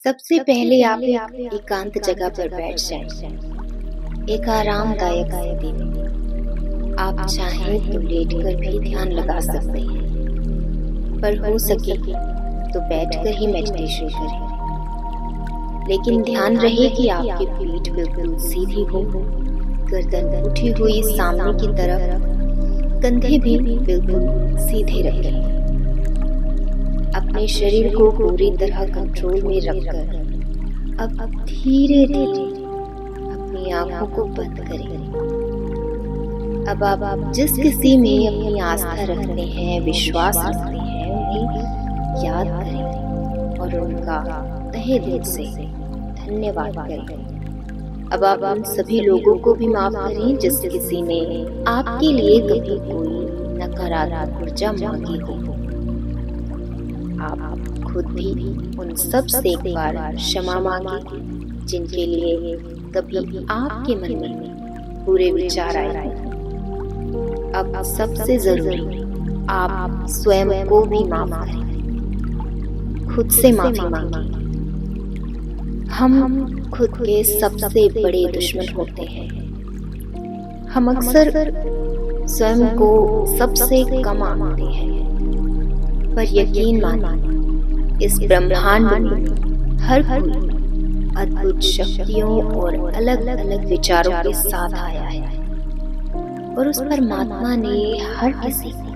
सबसे पहले आप एक एकांत जगह पर बैठ जाएं। एक आरामदायक स्थिति में आप चाहें तो लेटकर भी ध्यान लगा सकते हैं, पर हो सके तो बैठकर ही मेडिटेशन करें। लेकिन ध्यान रहे कि आपकी पीठ बिल्कुल सीधी हो, गर्दन उठी हुई सामने की तरफ, कंधे भी बिल्कुल सीधे रखें। अपने शरीर को पूरी तरह कंट्रोल में रखकर अब धीरे धीरे अपनी आंखों को बंद करें। अब आप जिस किसी में अपनी आस्था रखते हैं, विश्वास रखते हैं, उन्हें याद करें और उनका तहे दिल से धन्यवाद करें। अब आप उन सभी लोगों को भी माफ करें जिस किसी ने आपके लिए कभी कोई नकारात्मक ऊर्जा मांगी हो। आप खुद भी उन सब से एक बार क्षमा मांगे जिनके लिए कभी आपके मन में बुरे विचार आए। अब सबसे जरूरी आप स्वयं को भी माफ करें, खुद से माफी मांगे। हम खुद के सबसे बड़े दुश्मन होते हैं। हम अक्सर स्वयं को सबसे कम आंकते हैं, पर यकीन मानिए इस ब्रह्मांड में हर कोई अद्भुत शक्तियों और अलग अलग विचारों के साथ आया है और उस परमात्मा ने हर किसी को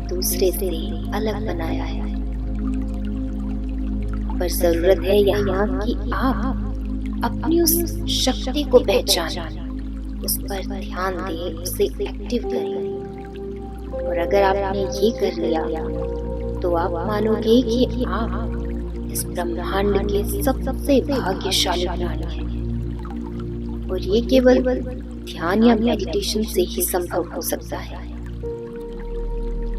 दूसरे से अलग बनाया है। पर जरूरत है यहाँ कि आप अपनी उस शक्ति को पहचानें, उस पर ध्यान दें, उसे एक्टिव करें। और अगर आपने ये कर लिया तो आप मानोगे कि आप इस ब्रह्मांड के सबसे भाग्यशाली प्राणी हैं। और ये केवल ध्यान या मेडिटेशन से ही संभव हो सकता है,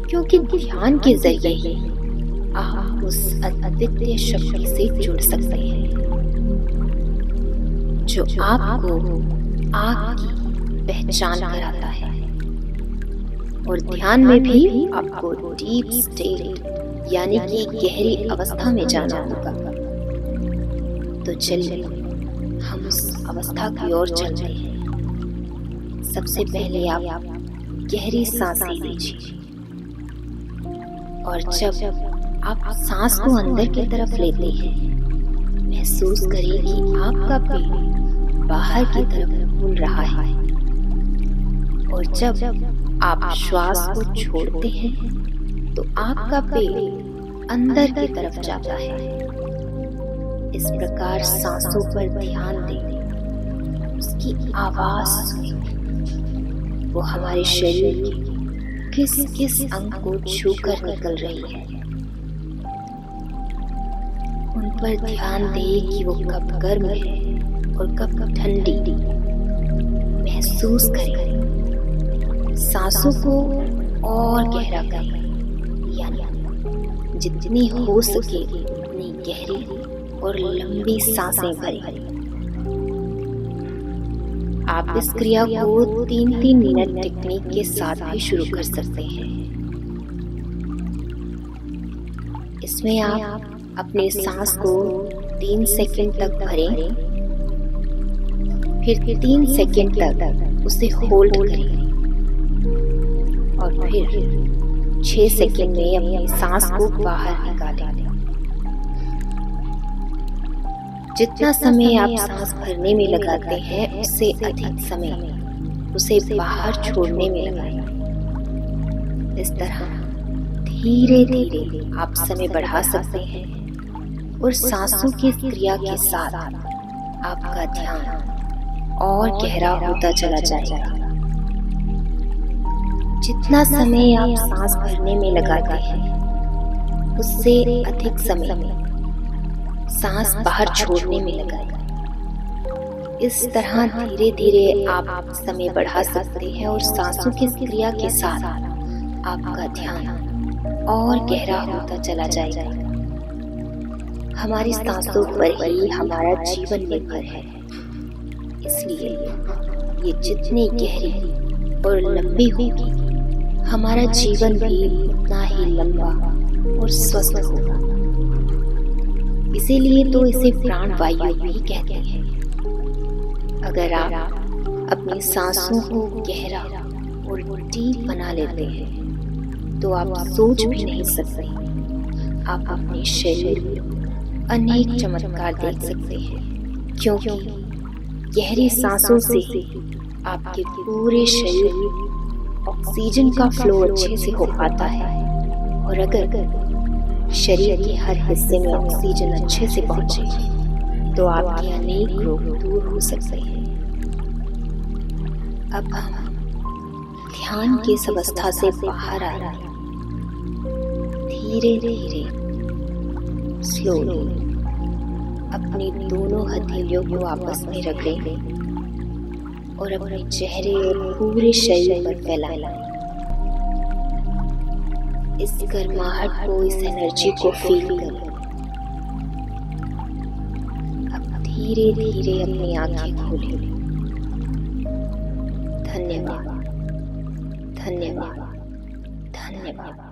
क्योंकि ध्यान के जरिए ही आप उस अद्वितीय शक्ति से जुड़ सकते हैं जो आपको आपकी पहचान कराता है। और ध्यान में भी आपको डीप स्टेट यानी कि गहरी अवस्था में जाना होगा। तो चलिए हम उस अवस्था की ओर चलते हैं। सबसे पहले आप गहरी सांसें लीजिए और जब आप सांस को अंदर की तरफ लेते हैं, महसूस करें कि आपका पेट बाहर की तरफ खुल रहा है। और जब आप श्वास को छोड़ते हैं तो आपका पेट अंदर की तरफ जाता है। इस प्रकार सांसों पर ध्यान दें, उसकी आवाज सुनें। वो हमारे शरीर के किस किस अंग को छूकर निकल रही है। उन पर ध्यान दें कि वो कब गर्म है और कब ठंडी। महसूस करें। सांसों को और गहरा करें, यानी जितनी हो सके उतनी गहरी और लंबी सांसें भरें। आप इस क्रिया को 3-3 मिनट टेक्निक के साथ भी शुरू कर सकते हैं। इसमें आप अपने सांस को 3 सेकंड तक भरें, फिर 3 सेकंड तक उसे होल्ड करें और फिर 6 सेकंड में अपनी सांस को बाहर निकालें। जितना समय आप सांस भरने में लगाते हैं उससे अधिक समय उसे बाहर छोड़ने में लगाएं। इस तरह धीरे धीरे आप समय बढ़ा सकते हैं और सांसों की क्रिया के साथ आपका ध्यान और गहरा होता चला जाएगा। जितना समय आप सांस भरने में लगाते हैं उससे अधिक समय सांस बाहर छोड़ने में लगाएं। इस तरह धीरे धीरे आप समय बढ़ा सकते हैं और सांसों की क्रिया के साथ आपका ध्यान और गहरा होता चला जाएगा। हमारी सांसों पर ही हमारा जीवन निर्भर है, इसलिए ये जितनी गहरी और लंबी होगी हमारा जीवन भी उतना ही लंबा और स्वस्थ होगा। इसीलिए तो इसे प्राण वायु भी कहते हैं। अगर आप अपनी सांसों को गहरा और डीप बना लेते हैं तो आप सोच भी नहीं सकते आप अपने शरीर में अनेक चमत्कार देख सकते हैं, क्योंकि गहरी सांसों से आपके पूरे शरीर में ऑक्सीजन का फ्लो अच्छे से हो पाता है। और अगर शरीर के हर हिस्से में ऑक्सीजन अच्छे से पहुंचे तो आपके अनेक रोग दूर हो सकते हैं। अब हम ध्यान की इस अवस्था से बाहर आए, धीरे धीरे स्लोली अपनी दोनों हथेलियों को आपस में रगड़ें और अपने चेहरे और पूरे शरीर पर फैलाएं। इस गर्माहट को, इस एनर्जी को फील करें। अब धीरे धीरे अपनी आंखें खोलें। धन्यवाद, धन्यवाद, धन्यवाद।